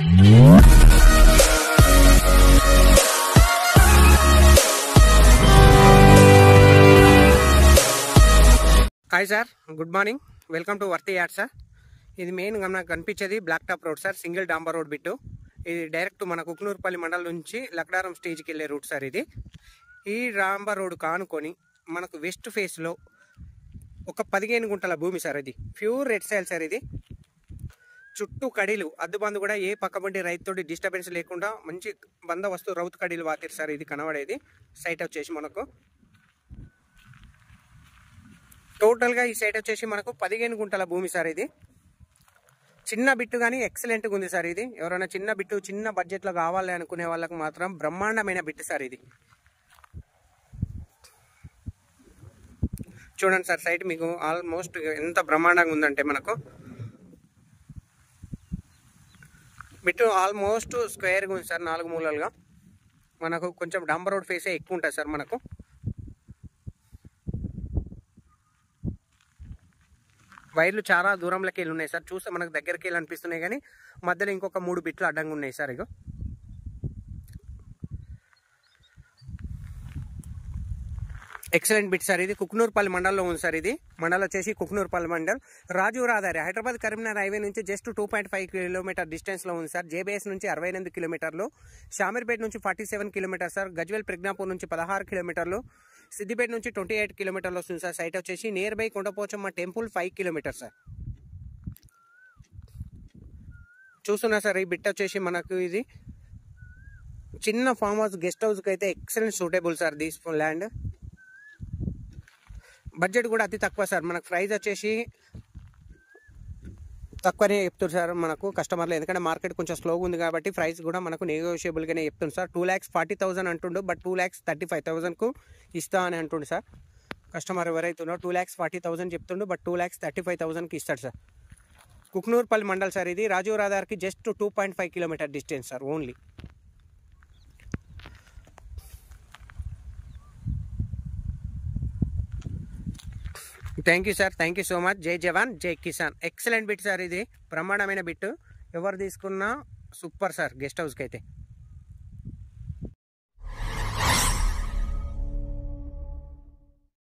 Hi sir, good morning. Welcome to వర్తి యాడ్ sir. ఇది మెయిన్ మనకు కనిపించేది black top road sir, single డాంబర్ రోడ్ బిట్టు. ఇది డైరెక్ట్ మన కుక్నూరుపల్లి మండలం నుంచి లక్డారం స్టేజ్కి వెళ్ళే రూట్ సార్ ఇది. ఈ డాంబర్ రోడ్ కానుకొని మనకు వెస్ట్ ఫేస్లో ఒక 15 గుంటల భూమి సార్. ఇది ప్యూర్ రెడ్ సాయిల్ సార్. ఇది చుట్టూ కడీలు అద్దుబందు కూడా ఏ పక్కబండి రైతుతోటి డిస్టర్బెన్స్ లేకుండా మంచి బందోబస్తు రౌతు కడీలు వాతిరు సార్. ఇది కనబడేది సైట్ వచ్చేసి మనకు టోటల్గా ఈ సైట్ వచ్చేసి మనకు 15 గుంటల భూమి సార్. ఇది చిన్న బిట్టు కానీ ఎక్సలెంట్గా ఉంది సార్. ఇది ఎవరైనా చిన్న బిట్టు చిన్న బడ్జెట్లో కావాలి అనుకునే వాళ్ళకు మాత్రం బ్రహ్మాండమైన బిట్టు సార్. ఇది చూడండి సార్, సైట్ మీకు ఆల్మోస్ట్ ఎంత బ్రహ్మాండంగా ఉందంటే మనకు బిట్టు ఆల్మోస్ట్ స్క్వేర్గా ఉంది సార్. 4 మూలలుగా మనకు కొంచెం డాంబర్ రోడ్ ఫేసే ఎక్కువ ఉంటుంది సార్. మనకు వైర్లు చాలా దూరంలోకి వెళ్ళి ఉన్నాయి సార్. చూస్తే మనకు దగ్గరికి వెళ్ళి అనిపిస్తున్నాయి కానీ మధ్యలో ఇంకొక 3 బిట్లు అడ్డంగా ఉన్నాయి సార్. ఇగో ఎక్సలెంట్ బిట్ సార్. ఇది కుక్నూరుపల్లి మండలంలో ఉంది సార్. ఇది మండలం వచ్చేసి కుక్నూరుపల్లి మండల్, రాజు రహదారి హైదరాబాద్ కరీంనగర్ హైవే నుంచి జస్ట్ 2.5 కిలోమీటర్ డిస్టెన్స్లో ఉంది సార్. జేబీఎస్ నుంచి 68 కిలోమీటర్లు, షామీర్పేట నుంచి 47 కిలోమీటర్ సార్, గజ్వేల్ ప్రజ్ఞాపూర్ నుంచి 16 కిలోమీటర్లు, సిద్దిపేట నుంచి 28 కిలోమీటర్లు వస్తుంది సార్. సైట్ వచ్చేసి near by Kondapochamma temple 5 kilometre sir. చూస్తున్నా సార్, ఈ బిట్ వచ్చేసి మనకు ఇది చిన్న ఫామ్ హౌస్ గెస్ట్ హౌస్కి అయితే excellent suitable sir. This land budget కూడా అతి తక్కువ సార్. మనకు ప్రైస్ వచ్చేసి తక్కువనే చెప్తారు సార్ మనకు కస్టమర్లు, ఎందుకంటే మార్కెట్ కొంచెం స్లోగా ఉంది కాబట్టి ప్రైస్ కూడా మనకు నెగోషియబుల్గానే చెప్తుంది సార్. 2,40,000 అంటుండు, బట్ 2,35,000కు ఇస్తా అని అంటుండు సార్. కస్టమర్ ఎవరైతే ఉన్నారో 2,40,000 చెప్తుండు, బట్ 2,35,000కి ఇస్తాడు సార్. కుక్నూరుపల్లి మండల్ సార్. ఇది రాజు రహదారికి just 2.5 kilometre distance sir only. Thank you sir, thank you so much. జై జవాన్ జై కిసాన్. Excellent bit sir. ఇది బ్రహ్మాండమైన బిట్. ఎవరు తీసుకున్నా సూపర్ సార్ గెస్ట్ హౌస్కి అయితే.